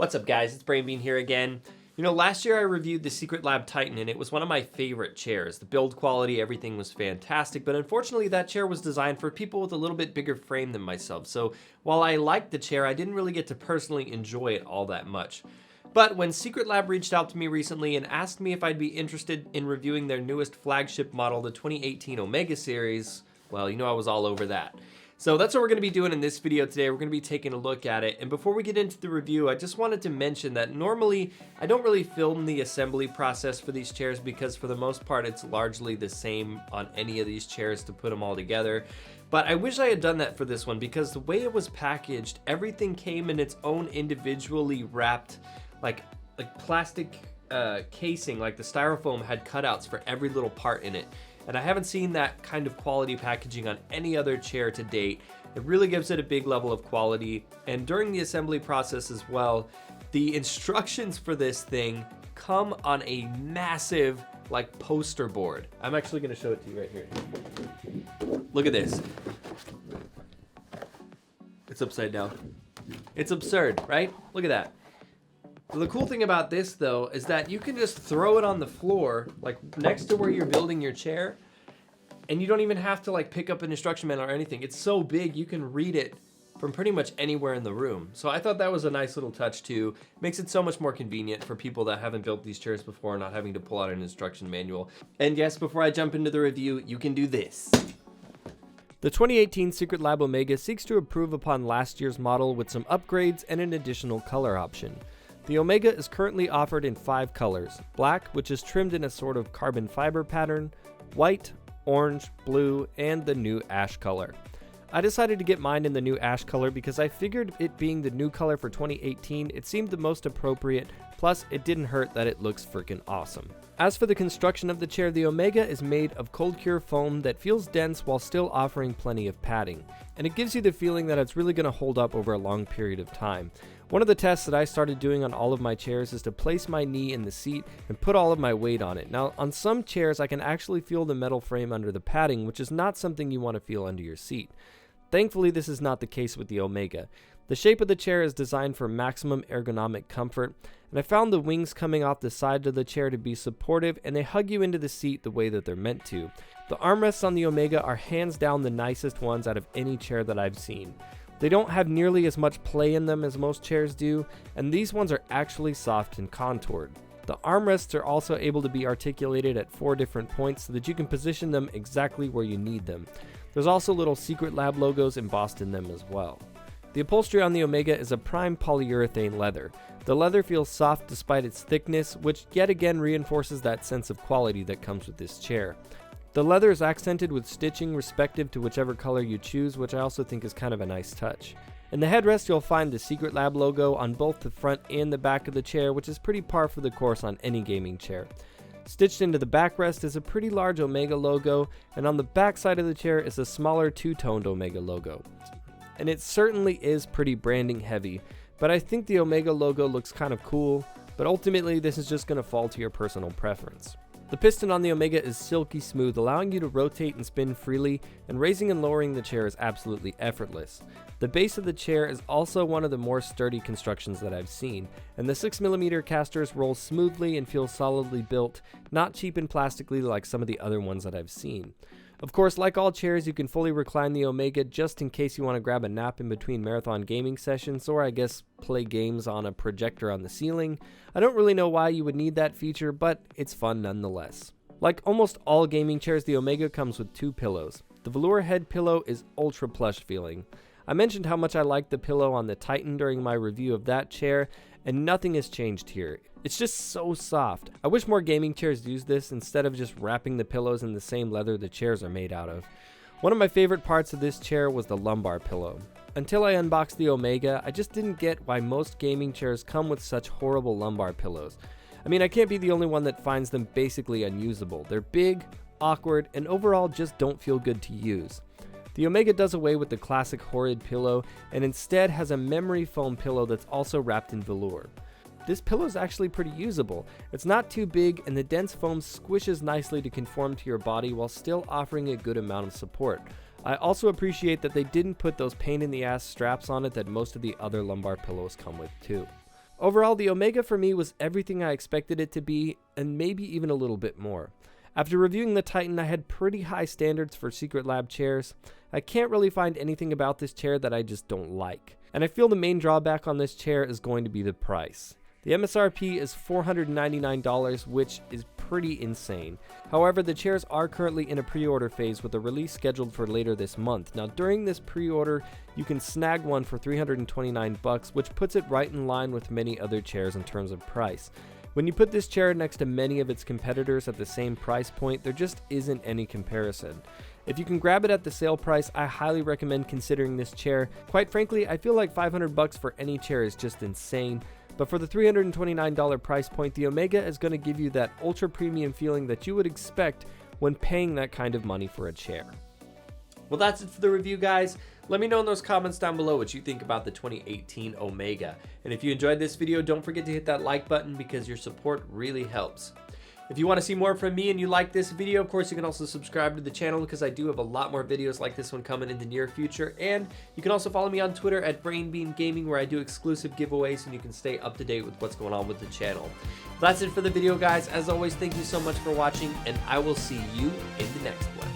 What's up guys, it's Brainbean here again. You know, last year I reviewed the Secret Lab Titan and it was one of my favorite chairs. The build quality, everything was fantastic, but unfortunately that chair was designed for people with a little bit bigger frame than myself. So while I liked the chair, I didn't really get to personally enjoy it all that much. But when Secret Lab reached out to me recently and asked me if I'd be interested in reviewing their newest flagship model, the 2018 Omega series, well, you know I was all over that. So that's what we're going to be doing in this video today. We're going to be taking a look at it. And before we get into the review, I just wanted to mention that normally I don't really film the assembly process for these chairs because for the most part it's largely the same on any of these chairs to put them all together. But I wish I had done that for this one because the way it was packaged, everything came in its own individually wrapped like plastic casing, like the styrofoam had cutouts for every little part in it. And I haven't seen that kind of quality packaging on any other chair to date. It really gives it a big level of quality. And during the assembly process as well, the instructions for this thing come on a massive like poster board. I'm actually gonna show it to you right here. Look at this. It's upside down. It's absurd, right? Look at that. So the cool thing about this though is that you can just throw it on the floor like next to where you're building your chair and you don't even have to like pick up an instruction manual or anything. It's so big you can read it from pretty much anywhere in the room. So I thought that was a nice little touch too. Makes it so much more convenient for people that haven't built these chairs before, not having to pull out an instruction manual. And yes, before I jump into the review, you can do this. The 2018 Secret Lab Omega seeks to improve upon last year's model with some upgrades and an additional color option. The Omega is currently offered in 5 colors: black, which is trimmed in a sort of carbon fiber pattern, white, orange, blue, and the new ash color. I decided to get mine in the new ash color because I figured it being the new color for 2018, it seemed the most appropriate, plus it didn't hurt that it looks freaking awesome. As for the construction of the chair, the Omega is made of cold cure foam that feels dense while still offering plenty of padding, and it gives you the feeling that it's really going to hold up over a long period of time. One of the tests that I started doing on all of my chairs is to place my knee in the seat and put all of my weight on it. Now, on some chairs, I can actually feel the metal frame under the padding, which is not something you want to feel under your seat. Thankfully, this is not the case with the Omega. The shape of the chair is designed for maximum ergonomic comfort, and I found the wings coming off the side of the chair to be supportive, and they hug you into the seat the way that they're meant to. The armrests on the Omega are hands down the nicest ones out of any chair that I've seen. They don't have nearly as much play in them as most chairs do, and these ones are actually soft and contoured. The armrests are also able to be articulated at 4 different points so that you can position them exactly where you need them. There's also little Secret Lab logos embossed in them as well. The upholstery on the Omega is a prime polyurethane leather. The leather feels soft despite its thickness, which yet again reinforces that sense of quality that comes with this chair. The leather is accented with stitching respective to whichever color you choose, which I also think is kind of a nice touch. In the headrest, you'll find the Secret Lab logo on both the front and the back of the chair, which is pretty par for the course on any gaming chair. Stitched into the backrest is a pretty large Omega logo, and on the back side of the chair is a smaller two-toned Omega logo. And it certainly is pretty branding heavy, but I think the Omega logo looks kind of cool, but ultimately this is just going to fall to your personal preference. The piston on the Omega is silky smooth, allowing you to rotate and spin freely, and raising and lowering the chair is absolutely effortless. The base of the chair is also one of the more sturdy constructions that I've seen, and the 6mm casters roll smoothly and feel solidly built, not cheap and plastically like some of the other ones that I've seen. Of course, like all chairs, you can fully recline the Omega just in case you want to grab a nap in between marathon gaming sessions, or I guess play games on a projector on the ceiling. I don't really know why you would need that feature, but it's fun nonetheless. Like almost all gaming chairs, the Omega comes with 2 pillows. The velour head pillow is ultra plush feeling. I mentioned how much I liked the pillow on the Titan during my review of that chair, and nothing has changed here. It's just so soft. I wish more gaming chairs used this instead of just wrapping the pillows in the same leather the chairs are made out of. One of my favorite parts of this chair was the lumbar pillow. Until I unboxed the Omega, I just didn't get why most gaming chairs come with such horrible lumbar pillows. I mean, I can't be the only one that finds them basically unusable. They're big, awkward, and overall just don't feel good to use. The Omega does away with the classic horrid pillow and instead has a memory foam pillow that's also wrapped in velour. This pillow is actually pretty usable. It's not too big and the dense foam squishes nicely to conform to your body while still offering a good amount of support. I also appreciate that they didn't put those pain in the ass straps on it that most of the other lumbar pillows come with too. Overall, the Omega for me was everything I expected it to be, and maybe even a little bit more. After reviewing the Titan, I had pretty high standards for Secret Lab chairs. I can't really find anything about this chair that I just don't like. And I feel the main drawback on this chair is going to be the price. The MSRP is $499, which is pretty insane. However, the chairs are currently in a pre-order phase with a release scheduled for later this month. Now, during this pre-order, you can snag one for $329, which puts it right in line with many other chairs in terms of price. When you put this chair next to many of its competitors at the same price point, there just isn't any comparison. If you can grab it at the sale price, I highly recommend considering this chair. Quite frankly, I feel like $500 for any chair is just insane. But for the $329 price point, the Omega is going to give you that ultra premium feeling that you would expect when paying that kind of money for a chair. Well, that's it for the review, guys. Let me know in those comments down below what you think about the 2018 Omega. And if you enjoyed this video, don't forget to hit that like button because your support really helps. If you want to see more from me and you like this video, of course, you can also subscribe to the channel because I do have a lot more videos like this one coming in the near future. And you can also follow me on Twitter at Brainbean Gaming, where I do exclusive giveaways and you can stay up to date with what's going on with the channel. That's it for the video, guys. As always, thank you so much for watching, and I will see you in the next one.